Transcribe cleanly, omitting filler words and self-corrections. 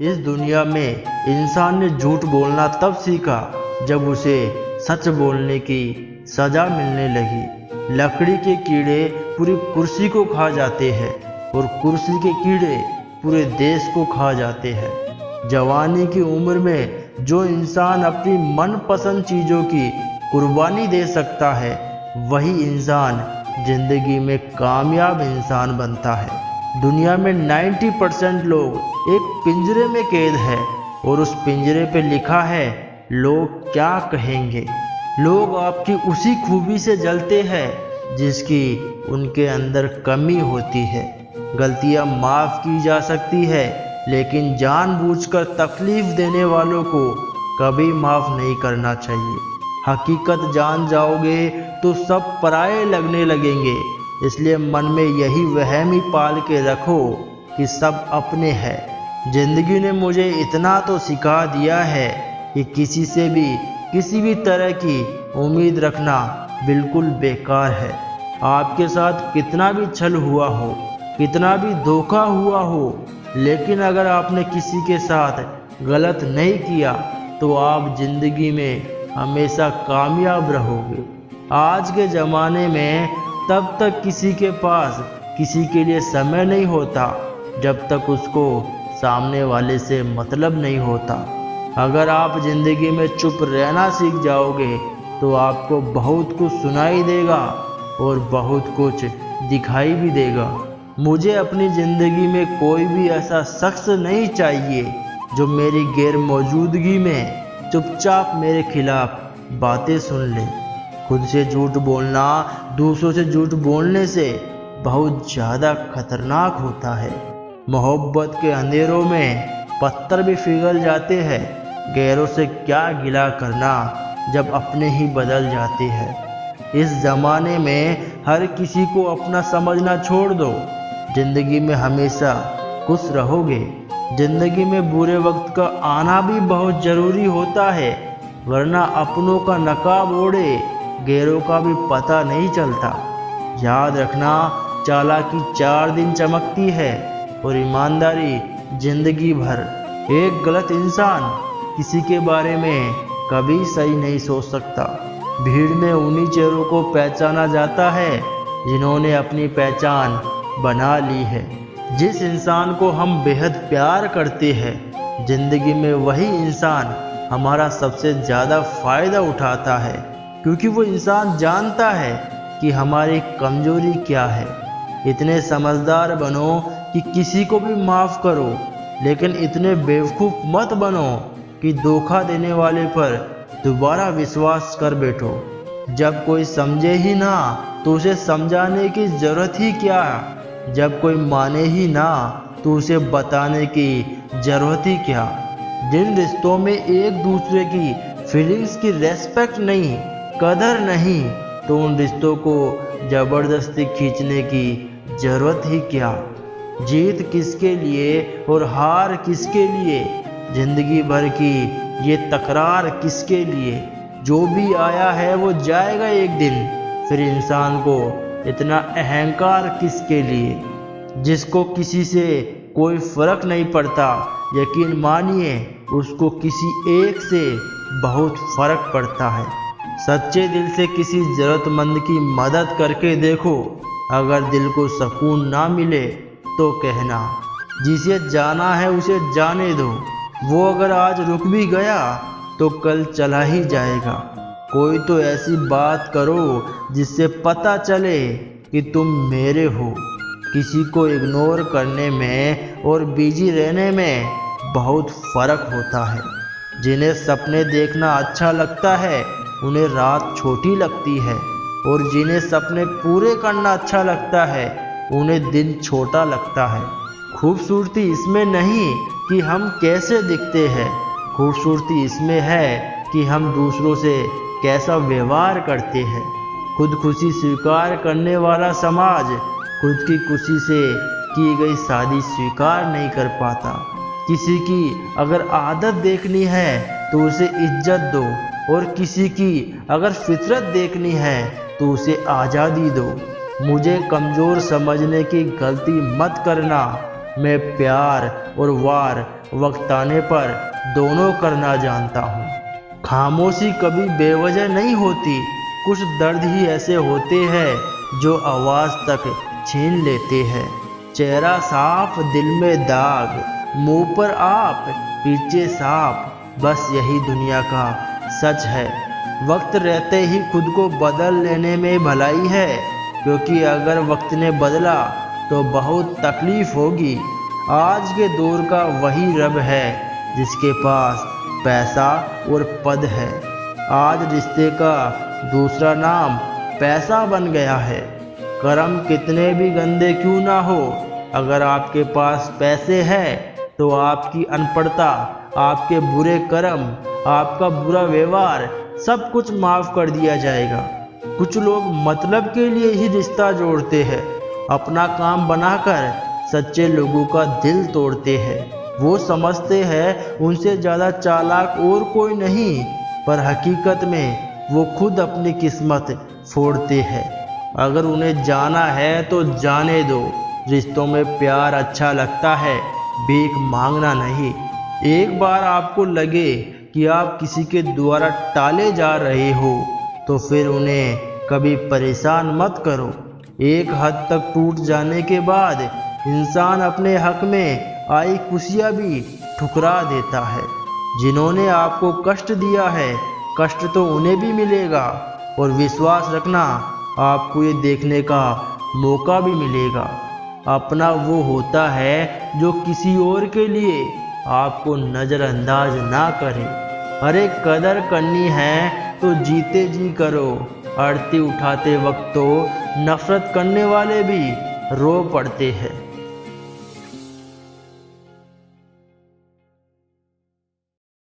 इस दुनिया में इंसान ने झूठ बोलना तब सीखा जब उसे सच बोलने की सजा मिलने लगी। लकड़ी के कीड़े पूरी कुर्सी को खा जाते हैं और कुर्सी के कीड़े पूरे देश को खा जाते हैं। जवानी की उम्र में जो इंसान अपनी मनपसंद चीज़ों की कुर्बानी दे सकता है, वही इंसान जिंदगी में कामयाब इंसान बनता है। दुनिया में 90% लोग एक पिंजरे में कैद है और उस पिंजरे पे लिखा है लोग क्या कहेंगे। लोग आपकी उसी खूबी से जलते हैं जिसकी उनके अंदर कमी होती है। गलतियां माफ़ की जा सकती है, लेकिन जानबूझकर तकलीफ देने वालों को कभी माफ़ नहीं करना चाहिए। हकीकत जान जाओगे तो सब पराये लगने लगेंगे, इसलिए मन में यही वहम ही पाल के रखो कि सब अपने हैं। जिंदगी ने मुझे इतना तो सिखा दिया है कि किसी से भी किसी भी तरह की उम्मीद रखना बिल्कुल बेकार है। आपके साथ कितना भी छल हुआ हो, कितना भी धोखा हुआ हो, लेकिन अगर आपने किसी के साथ गलत नहीं किया तो आप जिंदगी में हमेशा कामयाब रहोगे। आज के ज़माने में तब तक किसी के पास किसी के लिए समय नहीं होता जब तक उसको सामने वाले से मतलब नहीं होता। अगर आप ज़िंदगी में चुप रहना सीख जाओगे तो आपको बहुत कुछ सुनाई देगा और बहुत कुछ दिखाई भी देगा। मुझे अपनी ज़िंदगी में कोई भी ऐसा शख्स नहीं चाहिए जो मेरी गैर मौजूदगी में चुपचाप मेरे खिलाफ बातें सुन ले। खुद से झूठ बोलना दूसरों से झूठ बोलने से बहुत ज़्यादा खतरनाक होता है। मोहब्बत के अंधेरों में पत्थर भी पिघल जाते हैं। गैरों से क्या गिला करना जब अपने ही बदल जाते हैं। इस ज़माने में हर किसी को अपना समझना छोड़ दो। ज़िंदगी में हमेशा खुश रहोगे। ज़िंदगी में बुरे वक्त का आना भी बहुत ज़रूरी होता है, वरना अपनों का नकाब ओढ़े गैरों का भी पता नहीं चलता। याद रखना, चालाकी 4 दिन चमकती है और ईमानदारी जिंदगी भर। एक गलत इंसान किसी के बारे में कभी सही नहीं सोच सकता। भीड़ में उन्हीं चेहरों को पहचाना जाता है जिन्होंने अपनी पहचान बना ली है। जिस इंसान को हम बेहद प्यार करते हैं, जिंदगी में वही इंसान हमारा सबसे ज़्यादा फ़ायदा उठाता है, क्योंकि वो इंसान जानता है कि हमारी कमजोरी क्या है। इतने समझदार बनो कि किसी को भी माफ़ करो, लेकिन इतने बेवकूफ़ मत बनो कि धोखा देने वाले पर दोबारा विश्वास कर बैठो। जब कोई समझे ही ना तो उसे समझाने की ज़रूरत ही क्या। जब कोई माने ही ना तो उसे बताने की ज़रूरत ही क्या। जिन रिश्तों में एक दूसरे की फीलिंग्स की रेस्पेक्ट नहीं, कदर नहीं, तो उन रिश्तों को ज़बरदस्ती खींचने की ज़रूरत ही क्या। जीत किसके लिए और हार किसके लिए, ज़िंदगी भर की ये तकरार किसके लिए। जो भी आया है वो जाएगा एक दिन, फिर इंसान को इतना अहंकार किसके लिए। जिसको किसी से कोई फ़र्क नहीं पड़ता, यकीन मानिए उसको किसी एक से बहुत फ़र्क पड़ता है। सच्चे दिल से किसी ज़रूरतमंद की मदद करके देखो। अगर दिल को सुकून ना मिले तो कहना, जिसे जाना है उसे जाने दो। वो अगर आज रुक भी गया तो कल चला ही जाएगा। कोई तो ऐसी बात करो जिससे पता चले कि तुम मेरे हो। किसी को इग्नोर करने में और बिजी रहने में बहुत फ़र्क होता है। जिन्हें सपने देखना अच्छा लगता है उन्हें रात छोटी लगती है, और जिन्हें सपने पूरे करना अच्छा लगता है उन्हें दिन छोटा लगता है। खूबसूरती इसमें नहीं कि हम कैसे दिखते हैं, खूबसूरती इसमें है कि हम दूसरों से कैसा व्यवहार करते हैं। खुदकुशी स्वीकार करने वाला समाज खुद की खुशी से की गई शादी स्वीकार नहीं कर पाता। किसी की अगर आदत देखनी है तो उसे इज्जत दो, और किसी की अगर फितरत देखनी है तो उसे आज़ादी दो। मुझे कमज़ोर समझने की गलती मत करना। मैं प्यार और वार वक्त आने पर दोनों करना जानता हूँ। खामोशी कभी बेवजह नहीं होती, कुछ दर्द ही ऐसे होते हैं जो आवाज़ तक छीन लेते हैं। चेहरा साफ, दिल में दाग, मुंह पर आप, पीछे सांप, बस यही दुनिया का सच है। वक्त रहते ही खुद को बदल लेने में भलाई है, क्योंकि अगर वक्त ने बदला तो बहुत तकलीफ होगी। आज के दौर का वही रब है जिसके पास पैसा और पद है। आज रिश्ते का दूसरा नाम पैसा बन गया है। कर्म कितने भी गंदे क्यों ना हो, अगर आपके पास पैसे हैं तो आपकी अनपढ़ता, आपके बुरे कर्म, आपका बुरा व्यवहार सब कुछ माफ़ कर दिया जाएगा। कुछ लोग मतलब के लिए ही रिश्ता जोड़ते हैं, अपना काम बनाकर सच्चे लोगों का दिल तोड़ते हैं। वो समझते हैं उनसे ज़्यादा चालाक और कोई नहीं, पर हकीकत में वो खुद अपनी किस्मत फोड़ते हैं। अगर उन्हें जाना है तो जाने दो। रिश्तों में प्यार अच्छा लगता है, भीख मांगना नहीं। एक बार आपको लगे कि आप किसी के द्वारा टाले जा रहे हो तो फिर उन्हें कभी परेशान मत करो। एक हद तक टूट जाने के बाद इंसान अपने हक में आई खुशियाँ भी ठुकरा देता है। जिन्होंने आपको कष्ट दिया है, कष्ट तो उन्हें भी मिलेगा, और विश्वास रखना आपको ये देखने का मौका भी मिलेगा। अपना वो होता है जो किसी और के लिए आपको नज़रअंदाज ना करे। अरे कदर करनी है तो जीते जी करो। आरती उठाते वक्त तो नफरत करने वाले भी रो पड़ते हैं।